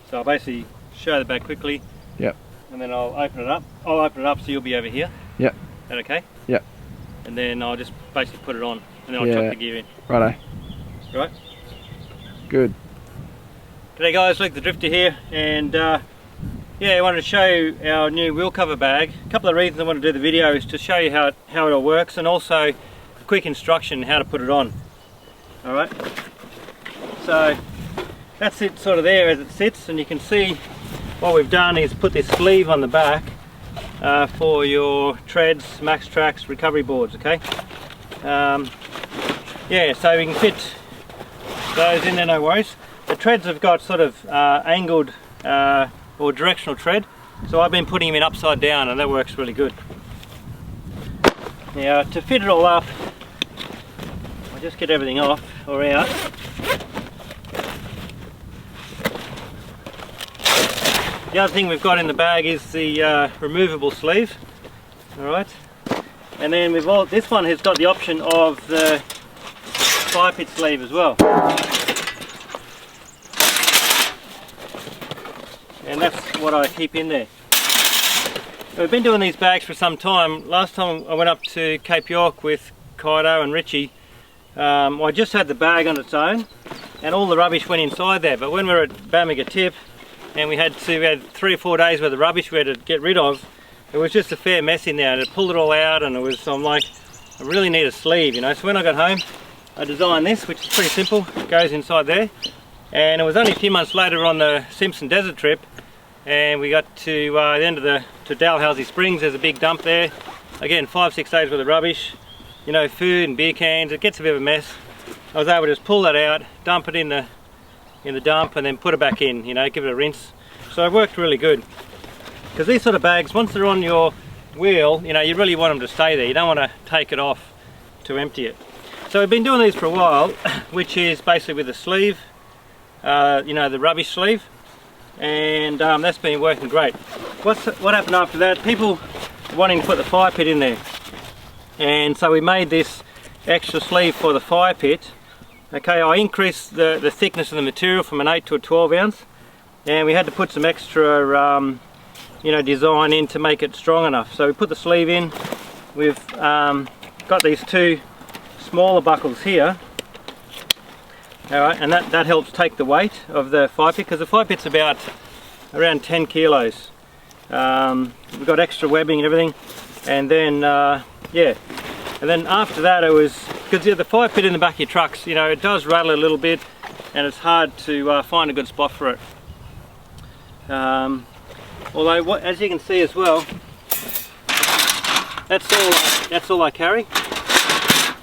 So I'll basically show the bag quickly. Yep. And then I'll open it up. I'll open it up so you'll be over here. Yep. Is that okay? Yep. And then I'll just basically put it on and then I'll chuck the gear in. Righto. Right? Good. G'day guys, Luke the Drifter here, and yeah, I wanted to show you our new wheel cover bag. A couple of reasons I want to do the video is to show you how it all works, and also a quick instruction how to put it on. Alright, so that's it sort of there as it sits, and you can see what we've done is put this sleeve on the back for your treads, max tracks, recovery boards, okay? Yeah, so we can fit those in there, no worries. The treads have got sort of angled or directional tread, so I've been putting them in upside down and that works really good. Now to fit it all up, I'll just get everything off or out. The other thing we've got in the bag is the removable sleeve, alright, and then this one has got the option of the fire pit sleeve as well. And that's what I keep in there. We've been doing these bags for some time. Last time I went up to Cape York with Kaido and Richie, I just had the bag on its own and all the rubbish went inside there, but when we were at Bamaga Tip and we had 3 or 4 days worth of rubbish we had to get rid of, it was just a fair mess in there, and it pulled it all out, and I'm like, I really need a sleeve, you know. So when I got home I designed this, which is pretty simple. It goes inside there, and it was only a few months later on the Simpson Desert trip, and we got to the end of to Dalhousie Springs. There's a big dump there. Again, 5-6 days worth of rubbish, you know, food and beer cans. It gets a bit of a mess. I was able to just pull that out, dump it in the dump, and then put it back in, you know, give it a rinse. So it worked really good, because these sort of bags, once they're on your wheel, you know, you really want them to stay there. You don't want to take it off to empty it. So we've been doing these for a while, which is basically with the sleeve, you know, the rubbish sleeve, and that's been working great. What happened after that? People wanting to put the fire pit in there, and so we made this extra sleeve for the fire pit. Okay, I increased the thickness of the material from an 8 to a 12 ounce, and we had to put some extra you know, design in to make it strong enough. So we put the sleeve in. We've got these 2 smaller buckles here. Alright, and that helps take the weight of the fire pit, because the fire pit's about around 10 kilos. We've got extra webbing and everything, and then yeah, and then after that it was, because the fire pit in the back of your trucks, you know, it does rattle a little bit and it's hard to find a good spot for it. Although as you can see as well, that's all I carry.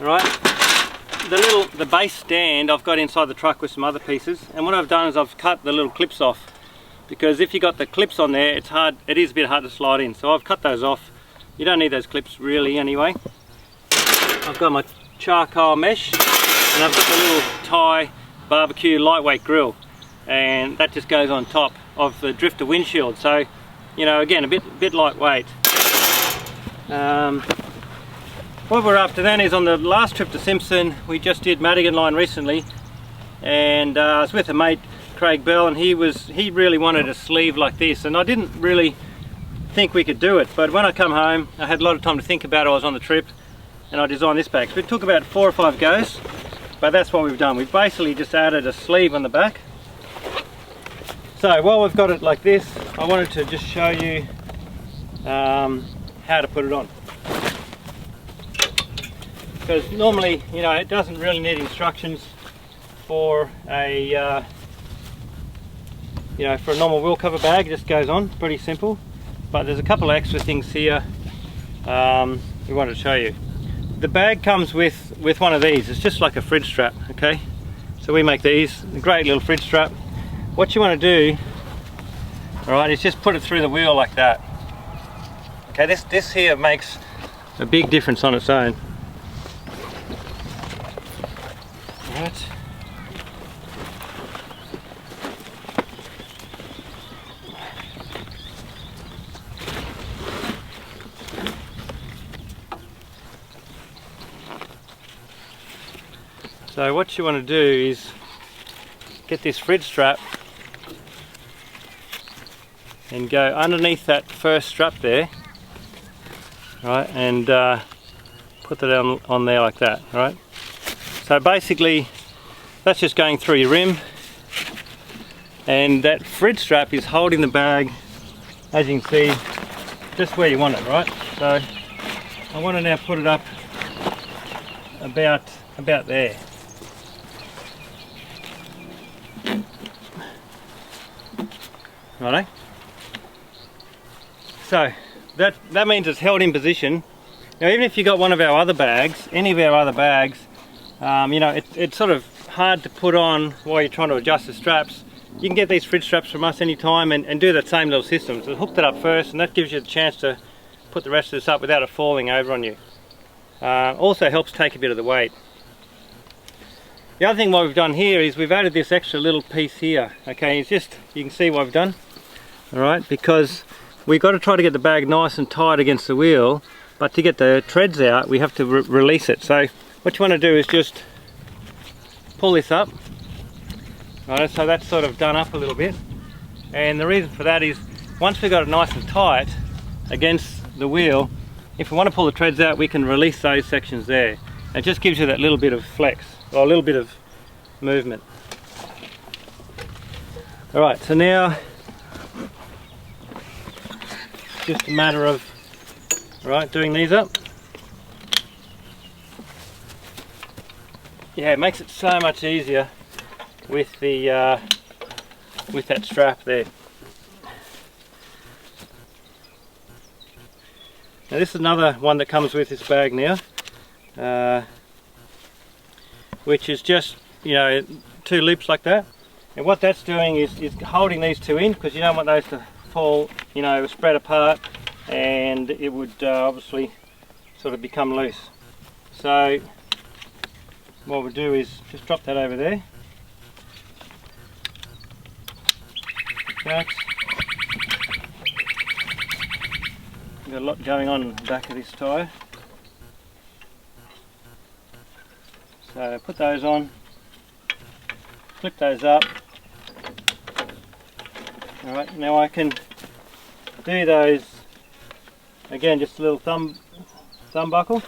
Alright. The base stand I've got inside the truck with some other pieces, and what I've done is I've cut the little clips off, because if you got the clips on there, it is a bit hard to slide in. So I've cut those off. You don't need those clips really anyway. I've got my charcoal mesh, and I've got the little Thai barbecue lightweight grill, and that just goes on top of the Drifta windshield. So, you know, again, a bit lightweight. What we're after then is, on the last trip to Simpson, we just did Madigan Line recently, and I was with a mate, Craig Bell, and he really wanted a sleeve like this, and I didn't really think we could do it, but when I come home I had a lot of time to think about it. I was on the trip and I designed this bag. So it took about 4 or 5 goes, but that's what we've done. We've basically just added a sleeve on the back. So while we've got it like this, I wanted to just show you how to put it on. Because normally, you know, it doesn't really need instructions for a you know, for a normal wheel cover bag. It just goes on, pretty simple. But there's a couple of extra things here we wanted to show you. The bag comes with one of these. It's just like a fridge strap, okay? So we make these, a great little fridge strap. What you want to do, alright, is just put it through the wheel like that. Okay, this here makes a big difference on its own. Alright. So what you want to do is get this fridge strap and go underneath that first strap there, right, and put that on there like that, right. So basically that's just going through your rim, and that fridge strap is holding the bag, as you can see, just where you want it, right. So I want to now put it up about there. Righto. So that means it's held in position. Now even if you got one of our other bags, any of our other bags, you know, it's sort of hard to put on while you're trying to adjust the straps. You can get these fridge straps from us anytime and do that same little system. So hook that up first, and that gives you the chance to put the rest of this up without it falling over on you. Also helps take a bit of the weight. The other thing what we've done here is we've added this extra little piece here. Okay, it's just, you can see what we've done. Alright, because we've got to try to get the bag nice and tight against the wheel, but to get the treads out we have to release it. So what you want to do is just pull this up. Right, so that's sort of done up a little bit, and the reason for that is once we've got it nice and tight against the wheel, if we want to pull the treads out we can release those sections there. It just gives you that little bit of flex, or a little bit of movement. Alright, so now it's just a matter of doing these up. Yeah, it makes it so much easier with the with that strap there. Now this is another one that comes with this bag now, which is just, you know, 2 loops like that, and what that's doing is holding these 2 in, because you don't want those to fall, you know, spread apart, and it would obviously sort of become loose. So what we'll do is just drop that over there. Got a lot going on in the back of this tyre. So put those on, flip those up. Alright, now I can do those again, just a little thumb buckle.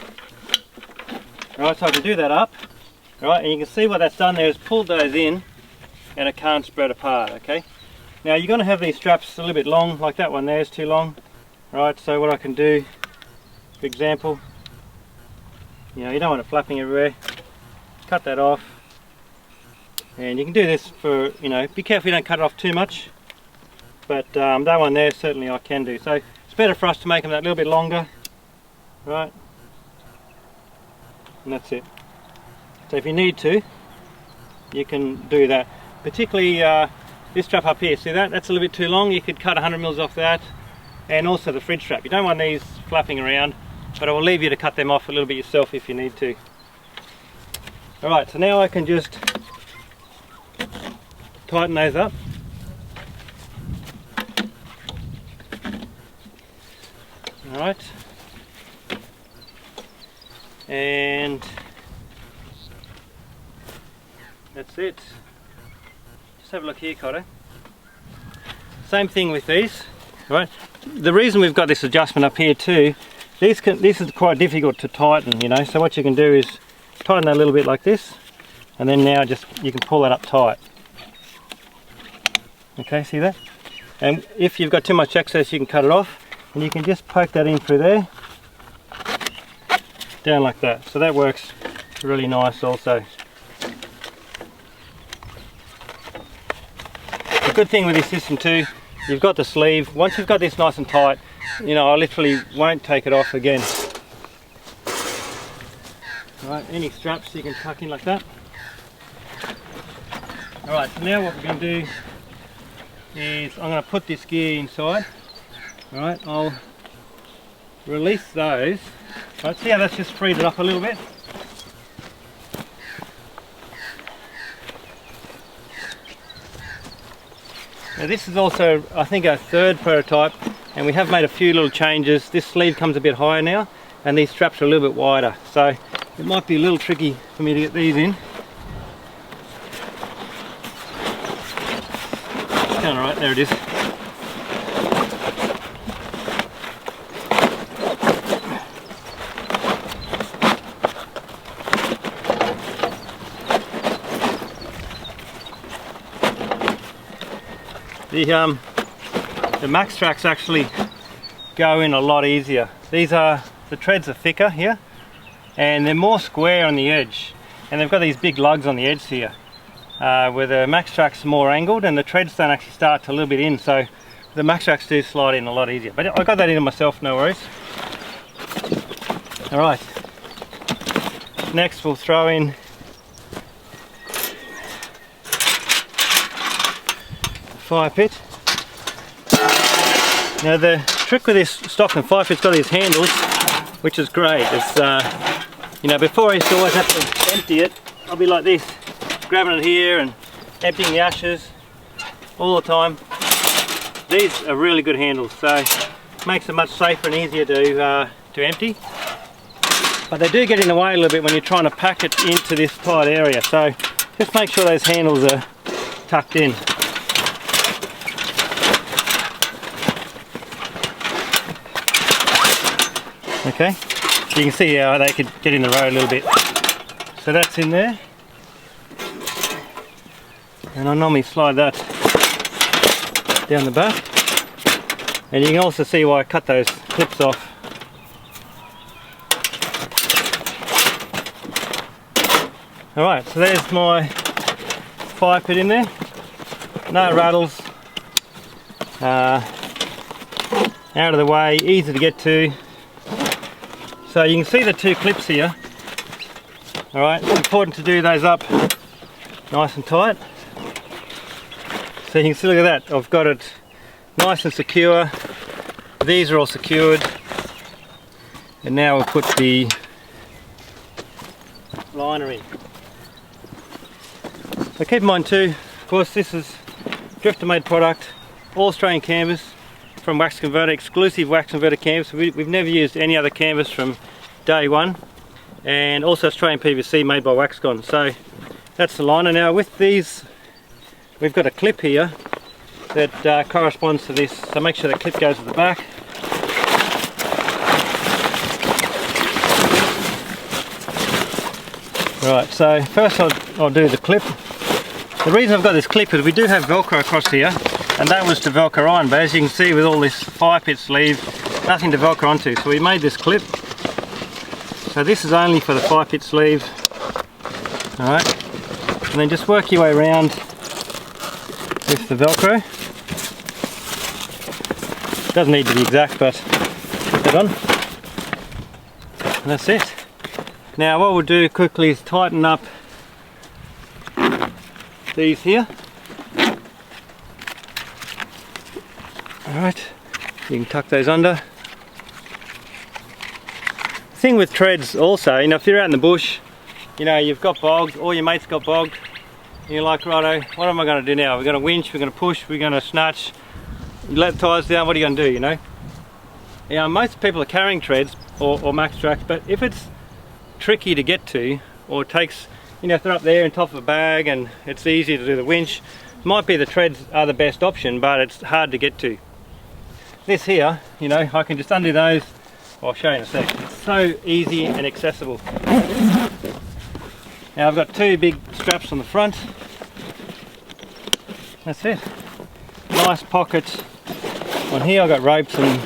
Alright, so I can do that up. Alright, and you can see what that's done there is pulled those in, and it can't spread apart, okay? Now you're going to have these straps a little bit long, like that one there is too long. Right, so what I can do, for example, you know, you don't want it flapping everywhere, cut that off, and you can do this for, you know, be careful you don't cut it off too much, but that one there certainly I can do. So it's better for us to make them that little bit longer, right, and that's it. So if you need to, you can do that. Particularly this strap up here, see that? That's a little bit too long. You could cut 100mm off that, and also the fridge strap. You don't want these flapping around, but I will leave you to cut them off a little bit yourself if you need to. Alright, so now I can just tighten those up. Alright, and that's it. Just have a look here, Cotto. Same thing with these, right? The reason we've got this adjustment up here too, this is quite difficult to tighten, you know, so what you can do is tighten that a little bit like this, and then now just you can pull that up tight. Okay, see that? And if you've got too much excess you can cut it off, and you can just poke that in through there, down like that. So that works really nice also. The good thing with this system too, you've got the sleeve. Once you've got this nice and tight, you know, I literally won't take it off again. Alright, any straps you can tuck in like that. Alright, so now what we're going to do is I'm going to put this gear inside. Alright, I'll release those. Right, see how that's just freed it up a little bit? Now this is also, I think, our 3rd prototype, and we have made a few little changes. This sleeve comes a bit higher now, and these straps are a little bit wider, so it might be a little tricky for me to get these in. It's going alright, there it is. the max tracks actually go in a lot easier. The treads are thicker here, and they're more square on the edge, and they've got these big lugs on the edge here, where the max tracks are more angled and the treads don't actually start to a little bit in, so the max tracks do slide in a lot easier. But I got that in myself, no worries. Alright, next we'll throw in the fire pit. Now the trick with this Stockton fire pit's got these handles, which is great. It's you know, before I used to always have to empty it, I'll be like this, grabbing it here and emptying the ashes all the time. These are really good handles, so it makes it much safer and easier to empty. But they do get in the way a little bit when you're trying to pack it into this tight area, so just make sure those handles are tucked in. Okay, so you can see how they could get in the road a little bit. So that's in there, and I normally slide that down the back, and you can also see why I cut those clips off. Alright, so there's my fire pit in there, no rattles, out of the way, easy to get to. So you can see the two clips here. Alright, it's important to do those up nice and tight. So you can see, look at that, I've got it nice and secure. These are all secured. And now we'll put the liner in. So keep in mind too, of course this is Drifta made product, all Australian canvas from Wax Converter, exclusive Wax Converter canvas. We've never used any other canvas from day one, and also Australian PVC made by Waxcon. So that's the liner. Now with these, we've got a clip here that corresponds to this, so make sure the clip goes at the back. Right, so first I'll do the clip. The reason I've got this clip is we do have Velcro across here, and that was to Velcro on, but as you can see with all this fire pit sleeve, nothing to Velcro onto, so we made this clip. So this is only for the fire pit sleeve. Alright, and then just work your way around with the Velcro. Doesn't need to be exact, but put that on. And that's it. Now what we'll do quickly is tighten up these here. Alright, you can tuck those under. The thing with treads also, you know, if you're out in the bush, you know, you've got bogged, or your mate's got bogged, and you're like, righto, what am I going to do now? We're going to winch, we're going to push, we're going to snatch, you let the tyres down, what are you going to do, you know? You know, most people are carrying treads or max tracks, but if it's tricky to get to, or it takes, you know, if they're up there on top of a bag and it's easy to do the winch, might be the treads are the best option, but it's hard to get to. This here, you know, I can just undo those. I'll show you in a sec. It's so easy and accessible. Now I've got two big straps on the front. That's it. Nice pocket on here. I've got ropes and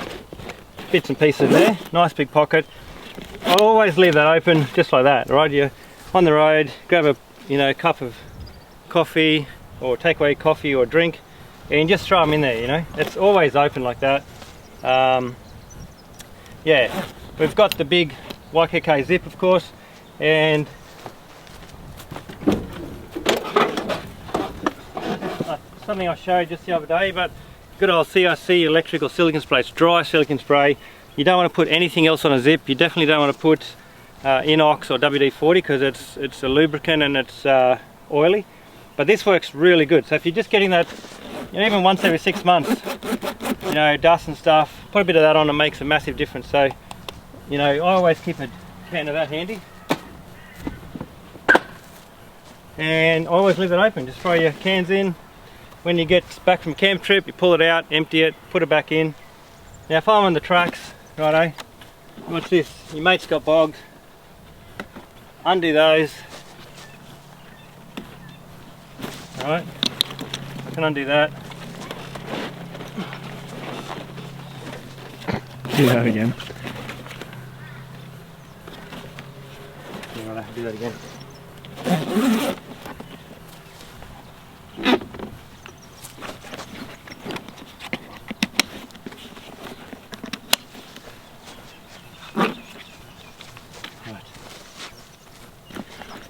bits and pieces there. Nice big pocket. I'll always leave that open just like that, right? You're on the road, grab a, you know, cup of coffee or takeaway coffee or drink, and just throw them in there, you know. It's always open like that. Yeah, we've got the big YKK zip, of course, and something I showed just the other day, but good old CRC electrical silicone spray. It's dry silicone spray. You don't want to put anything else on a zip. You definitely don't want to put Inox or WD-40 because it's a lubricant and it's oily. But this works really good. So if you're just getting that, you know, even once every 6 months, you know, dust and stuff, put a bit of that on, and makes a massive difference. So, you know, I always keep a can of that handy, and I always leave it open. Just throw your cans in. When you get back from camp trip, you pull it out, empty it, put it back in. Now if I'm on the tracks, righto, watch this, your mate's got bogged, undo those. Alright, I can undo that. Do that again. Yeah, I'll have to do that again.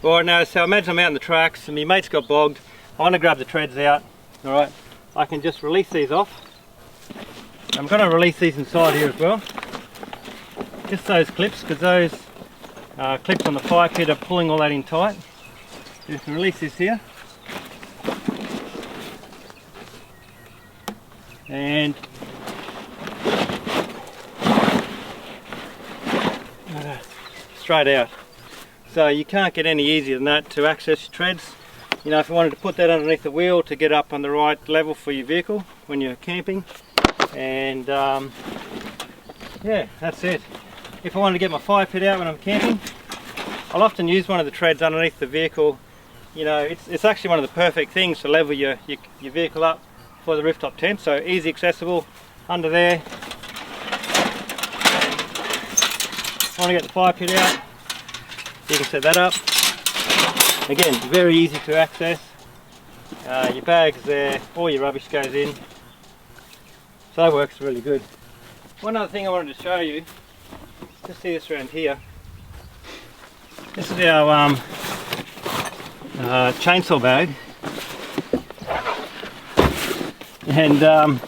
Right now, so imagine I'm out in the tracks and my mate's got bogged. I want to grab the treads out. Alright, I can just release these off. I'm going to release these inside here as well. Just those clips, because those clips on the fire pit are pulling all that in tight. You can release this here. And straight out. So you can't get any easier than that to access your treads. You know, if you wanted to put that underneath the wheel to get up on the right level for your vehicle when you're camping. And yeah, that's it. If I wanted to get my fire pit out when I'm camping, I'll often use one of the treads underneath the vehicle. You know, it's actually one of the perfect things to level your vehicle up for the rooftop tent. So easy accessible under there. I want to get the fire pit out. You can set that up. Again, very easy to access. Your bag's there, all your rubbish goes in. So that works really good. One other thing I wanted to show you, just see this around here. This is our chainsaw bag. And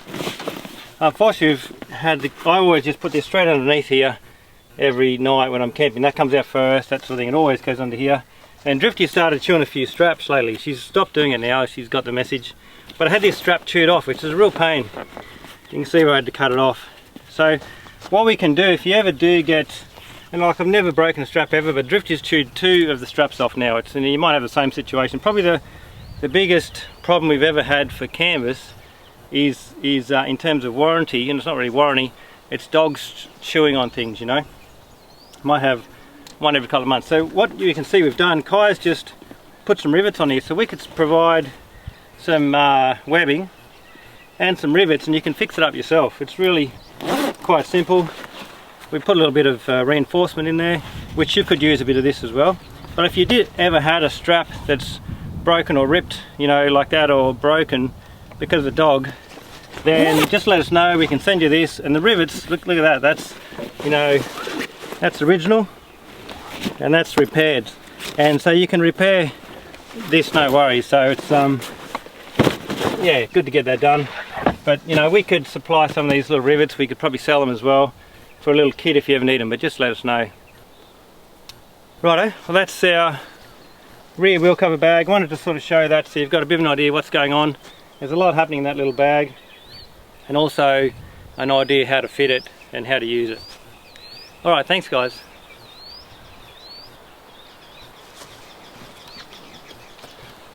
unfortunately I always just put this straight underneath here every night when I'm camping. That comes out first, that sort of thing. It always goes under here. And Drifty started chewing a few straps lately. She's stopped doing it now, she's got the message. But I had this strap chewed off, which is a real pain. You can see where I had to cut it off. So what we can do, if you ever do get, and like I've never broken a strap ever, but Drifty's chewed 2 of the straps off now. And you might have the same situation. Probably the biggest problem we've ever had for canvas is in terms of warranty, and it's not really warranty, it's dogs chewing on things, you know. Might have one every couple of months. So what you can see we've done, Kai's just put some rivets on here, so we could provide some webbing and some rivets, and you can fix it up yourself. It's really quite simple. We put a little bit of reinforcement in there, which you could use a bit of this as well. But if you did ever had a strap that's broken or ripped, you know, like that, or broken because of the dog, then just let us know. We can send you this. And the rivets, look at that, that's, you know, that's original and that's repaired. And so you can repair this, no worries. So it's yeah, good to get that done. But you know, we could supply some of these little rivets. We could probably sell them as well for a little kit if you ever need them, but just let us know. Righto, well that's our rear wheel cover bag. I wanted to sort of show that so you've got a bit of an idea what's going on. There's a lot happening in that little bag, and also an idea how to fit it and how to use it. Alright, thanks guys.